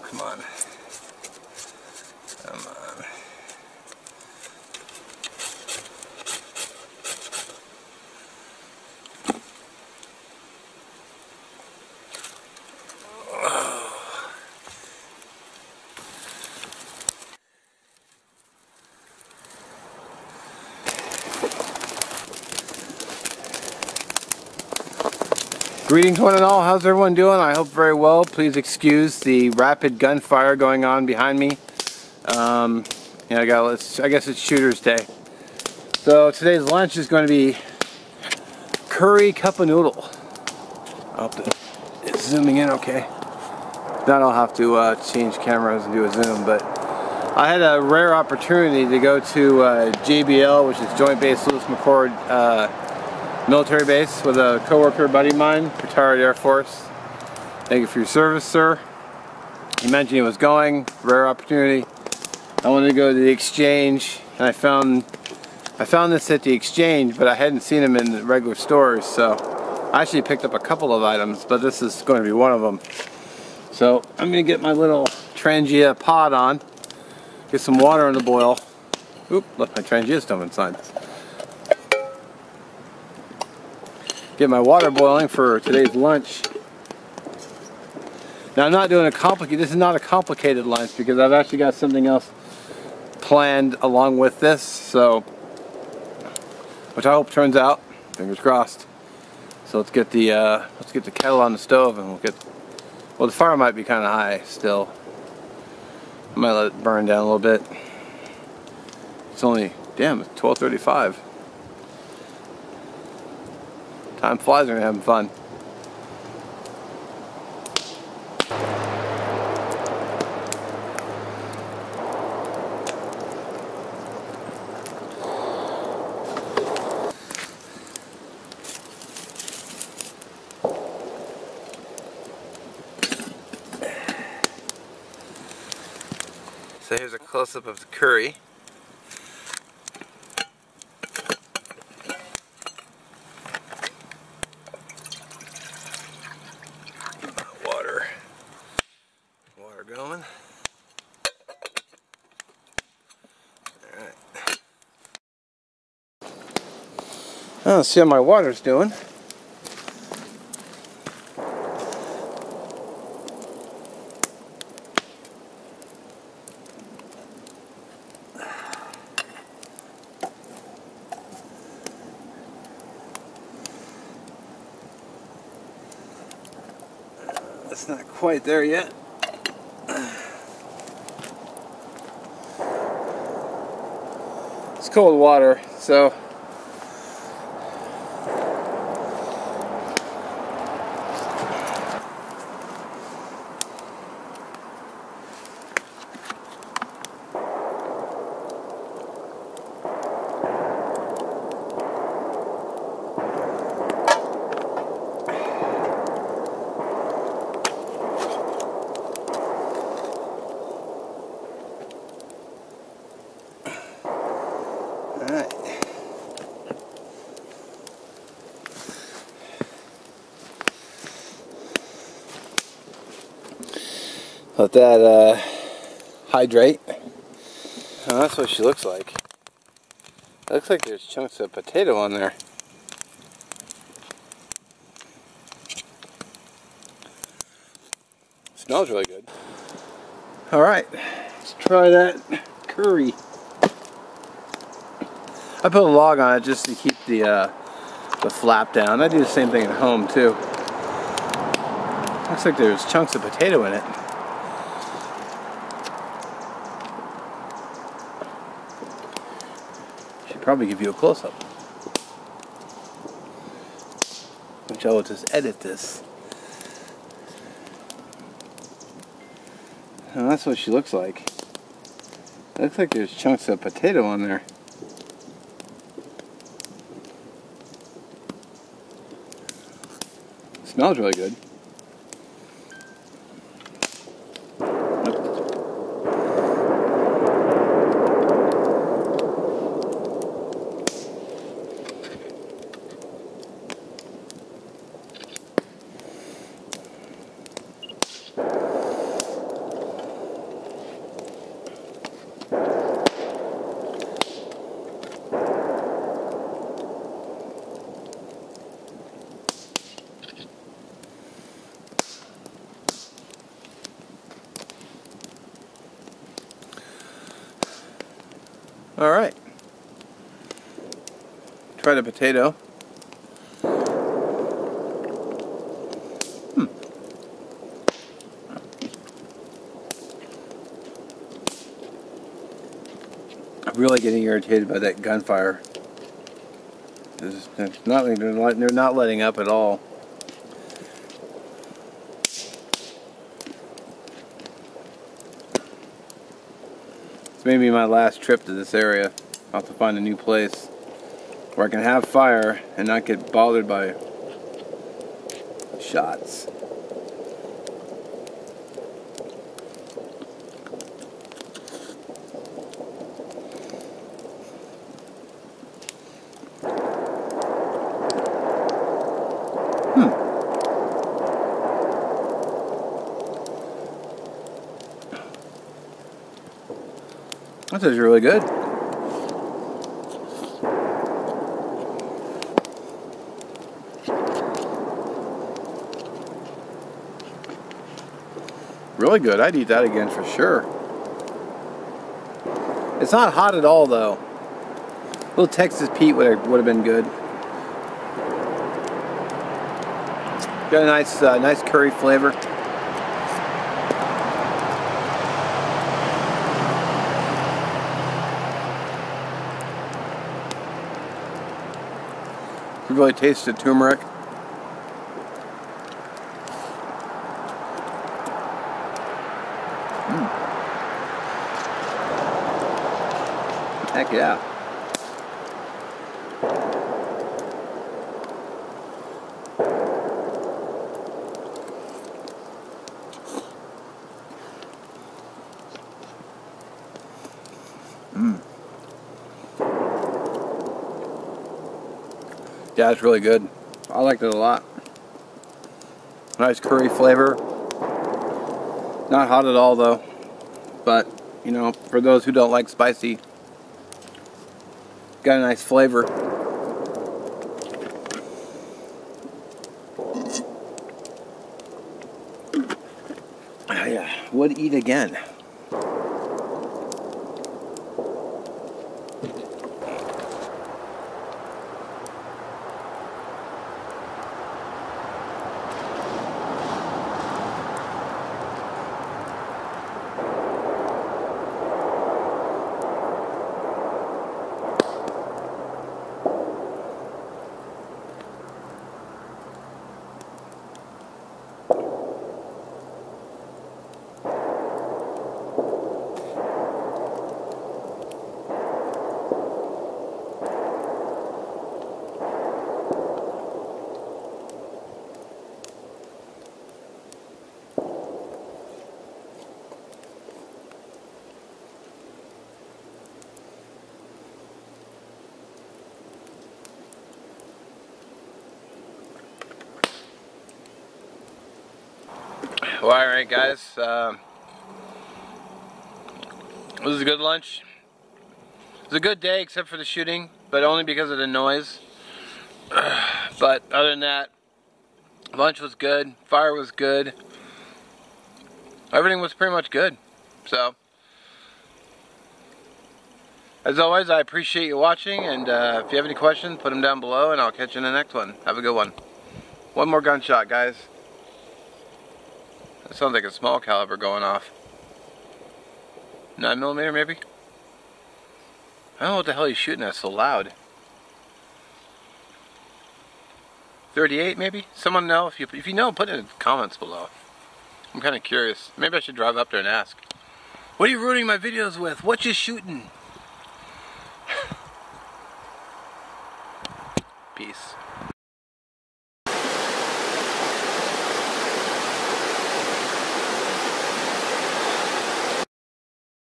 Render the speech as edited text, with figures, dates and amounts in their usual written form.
come on. Come on. Greetings one and all, how's everyone doing? I hope very well. Please excuse the rapid gunfire going on behind me. I guess it's Shooter's Day. So today's lunch is going to be curry cup of noodle. I hope it's zooming in okay. Not I'll have to change cameras and do a zoom, but I had a rare opportunity to go to JBL, which is Joint Base Lewis McChord military base, with a coworker buddy of mine, retired Air Force. Thank you for your service, sir. He mentioned he was going, rare opportunity. I wanted to go to the exchange, and I found this at the exchange, but I hadn't seen them in the regular stores, so I actually picked up a couple of items, but this is going to be one of them. So I'm going to get my little Trangia pot on, get some water on the boil. Oop, look, my Trangia still inside. Get my water boiling for today's lunch. Now I'm not doing this is not a complicated lunch because I've actually got something else planned along with this, so, which I hope turns out, fingers crossed. So let's get the kettle on the stove, and well, the fire might be kind of high still. I might let it burn down a little bit. It's only, damn, it's 12:35. Time flies when you're having fun. So here's a close-up of the curry. Water going. Alright. Let's see how my water's doing. It's not quite there yet. It's cold water, so alright. Let that hydrate. Oh, that's what she looks like. It looks like there's chunks of potato on there. Smells really good. Alright, let's try that curry. I put a log on it just to keep the flap down. I do the same thing at home too. Looks like there's chunks of potato in it. Should probably give you a close-up. Which I will just edit this. And that's what she looks like. It looks like there's chunks of potato on there. Smells really good. Try the potato. I'm really getting irritated by that gunfire. They're not letting up at all. It's maybe my last trip to this area. I'll have to find a new place where I can have fire and not get bothered by shots. That tastes really good. Really good. I'd eat that again for sure. It's not hot at all though. A little Texas Pete would have been good. Got a nice curry flavor. You really taste the turmeric. Heck yeah. Yeah, it's really good. I liked it a lot. Nice curry flavor. Not hot at all though. But, you know, for those who don't like spicy, got a nice flavor. Yeah, would eat again. Well, alright guys, this was a good lunch. It was a good day except for the shooting, but only because of the noise. But other than that, lunch was good, fire was good, everything was pretty much good. So, as always, I appreciate you watching, and if you have any questions, put them down below and I'll catch you in the next one. Have a good one. One more gunshot, guys. That sounds like a small caliber going off. 9mm maybe? I don't know what the hell he's shooting at so loud. 38 maybe? Someone know? If you know, put it in the comments below. I'm kind of curious. Maybe I should drive up there and ask. What are you ruining my videos with? What you shooting? Peace.